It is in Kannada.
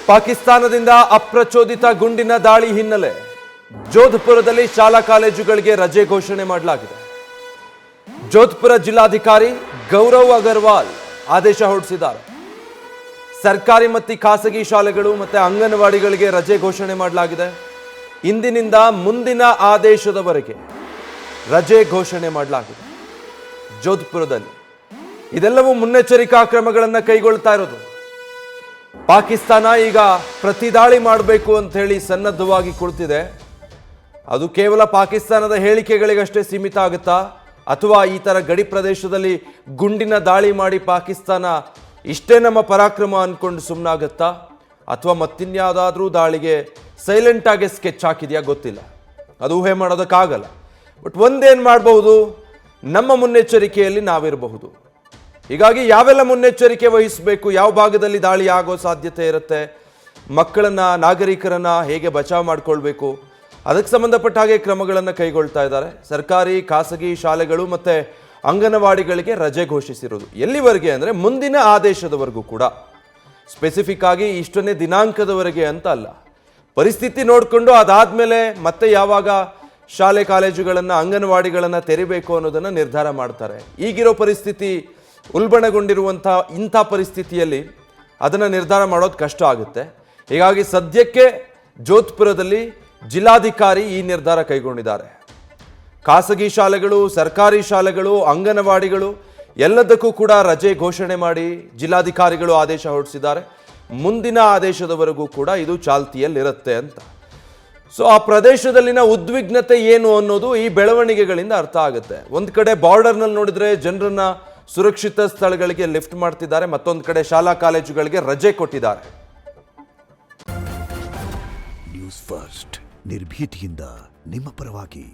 ಪಾಕಿಸ್ತಾನದಿಂದ ಅಪ್ರಚೋದಿತ ಗುಂಡಿನ ದಾಳಿ ಹಿನ್ನೆಲೆ ಜೋಧ್ಪುರದಲ್ಲಿ ಶಾಲಾ ಕಾಲೇಜುಗಳಿಗೆ ರಜೆ ಘೋಷಣೆ ಮಾಡಲಾಗಿದೆ. ಜೋಧ್ಪುರ ಜಿಲ್ಲಾಧಿಕಾರಿ ಗೌರವ್ ಅಗರ್ವಾಲ್ ಆದೇಶ ಹೊರಡಿಸಿದ್ದಾರೆ. ಸರ್ಕಾರಿ ಮತ್ತು ಖಾಸಗಿ ಶಾಲೆಗಳು ಮತ್ತು ಅಂಗನವಾಡಿಗಳಿಗೆ ರಜೆ ಘೋಷಣೆ ಮಾಡಲಾಗಿದೆ. ಇಂದಿನಿಂದ ಮುಂದಿನ ಆದೇಶದವರೆಗೆ ರಜೆ ಘೋಷಣೆ ಮಾಡಲಾಗಿದೆ ಜೋಧ್ಪುರದಲ್ಲಿ. ಇದೆಲ್ಲವೂ ಮುನ್ನೆಚ್ಚರಿಕಾ ಕ್ರಮಗಳನ್ನು ಕೈಗೊಳ್ತಾ ಇರೋದು. ಪಾಕಿಸ್ತಾನ ಈಗ ಪ್ರತಿದಾಳಿ ಮಾಡಬೇಕು ಅಂತ ಹೇಳಿ ಸನ್ನದ್ಧವಾಗಿ ಕುಳಿತಿದೆ. ಅದು ಕೇವಲ ಪಾಕಿಸ್ತಾನದ ಹೇಳಿಕೆಗಳಿಗಷ್ಟೇ ಸೀಮಿತ ಆಗುತ್ತಾ, ಅಥವಾ ಈ ಥರ ಗಡಿ ಪ್ರದೇಶದಲ್ಲಿ ಗುಂಡಿನ ದಾಳಿ ಮಾಡಿ ಪಾಕಿಸ್ತಾನ ಇಷ್ಟೇ ನಮ್ಮ ಪರಾಕ್ರಮ ಅಂದ್ಕೊಂಡು ಸುಮ್ಮನಾಗುತ್ತಾ, ಅಥವಾ ಮತ್ತಿನ್ಯಾವುದಾದ್ರೂ ದಾಳಿಗೆ ಸೈಲೆಂಟ್ ಆಗಿ ಸ್ಕೆಚ್ ಹಾಕಿದೆಯಾ ಗೊತ್ತಿಲ್ಲ. ಅದು ಊಹೆ ಮಾಡೋದಕ್ಕಾಗಲ್ಲ. ಬಟ್ ಒಂದೇನು ಮಾಡಬಹುದು, ನಮ್ಮ ಮುನ್ನೆಚ್ಚರಿಕೆಯಲ್ಲಿ ನಾವಿರಬಹುದು. ಹೀಗಾಗಿ ಯಾವೆಲ್ಲ ಮುನ್ನೆಚ್ಚರಿಕೆ ವಹಿಸಬೇಕು, ಯಾವ ಭಾಗದಲ್ಲಿ ದಾಳಿ ಆಗೋ ಸಾಧ್ಯತೆ ಇರುತ್ತೆ, ಮಕ್ಕಳನ್ನ ನಾಗರಿಕರನ್ನ ಹೇಗೆ ಬಚಾವ್ ಮಾಡ್ಕೊಳ್ಬೇಕು, ಅದಕ್ಕೆ ಸಂಬಂಧಪಟ್ಟ ಹಾಗೆ ಕ್ರಮಗಳನ್ನು ಕೈಗೊಳ್ತಾ ಇದ್ದಾರೆ. ಸರ್ಕಾರಿ ಖಾಸಗಿ ಶಾಲೆಗಳು ಮತ್ತು ಅಂಗನವಾಡಿಗಳಿಗೆ ರಜೆ ಘೋಷಿಸಿರೋದು ಎಲ್ಲಿವರೆಗೆ ಅಂದರೆ ಮುಂದಿನ ಆದೇಶದವರೆಗೂ ಕೂಡ. ಸ್ಪೆಸಿಫಿಕ್ ಆಗಿ ಇಷ್ಟನೇ ದಿನಾಂಕದವರೆಗೆ ಅಂತ ಅಲ್ಲ, ಪರಿಸ್ಥಿತಿ ನೋಡಿಕೊಂಡು ಅದಾದಮೇಲೆ ಮತ್ತೆ ಯಾವಾಗ ಶಾಲೆ ಕಾಲೇಜುಗಳನ್ನು ಅಂಗನವಾಡಿಗಳನ್ನು ತೆರಿಬೇಕು ಅನ್ನೋದನ್ನು ನಿರ್ಧಾರ ಮಾಡ್ತಾರೆ. ಈಗಿರೋ ಪರಿಸ್ಥಿತಿ ಉಲ್ಬಣಗೊಂಡಿರುವಂಥ ಇಂಥ ಪರಿಸ್ಥಿತಿಯಲ್ಲಿ ಅದನ್ನು ನಿರ್ಧಾರ ಮಾಡೋದು ಕಷ್ಟ ಆಗುತ್ತೆ. ಹೀಗಾಗಿ ಸದ್ಯಕ್ಕೆ ಜೋಧ್ಪುರದಲ್ಲಿ ಜಿಲ್ಲಾಧಿಕಾರಿ ಈ ನಿರ್ಧಾರ ಕೈಗೊಂಡಿದ್ದಾರೆ. ಖಾಸಗಿ ಶಾಲೆಗಳು, ಸರ್ಕಾರಿ ಶಾಲೆಗಳು, ಅಂಗನವಾಡಿಗಳು ಎಲ್ಲದಕ್ಕೂ ಕೂಡ ರಜೆ ಘೋಷಣೆ ಮಾಡಿ ಜಿಲ್ಲಾಧಿಕಾರಿಗಳು ಆದೇಶ ಹೊರಡಿಸಿದ್ದಾರೆ. ಮುಂದಿನ ಆದೇಶದವರೆಗೂ ಕೂಡ ಇದು ಚಾಲ್ತಿಯಲ್ಲಿರುತ್ತೆ ಅಂತ. ಸೊ ಆ ಪ್ರದೇಶದಲ್ಲಿನ ಉದ್ವಿಗ್ನತೆ ಏನು ಅನ್ನೋದು ಈ ಬೆಳವಣಿಗೆಗಳಿಂದ ಅರ್ಥ ಆಗುತ್ತೆ. ಒಂದು ಕಡೆ ಬಾರ್ಡರ್ನಲ್ಲಿ ನೋಡಿದ್ರೆ ಜನರನ್ನ ಸುರಕ್ಷಿತ ಸ್ಥಳಗಳಿಗೆ ಲಿಫ್ಟ್ ಮಾಡ್ತಿದ್ದಾರೆ, ಮತ್ತೊಂದು ಕಡೆ ಶಾಲಾ ಕಾಲೇಜುಗಳಿಗೆ ರಜೆ ಕೊಟ್ಟಿದ್ದಾರೆ. ನ್ಯೂಸ್ ಫಸ್ಟ್ ನಿರ್ಭೀತಿಯಿಂದ ನಿಮ್ಮ ಪರವಾಗಿ.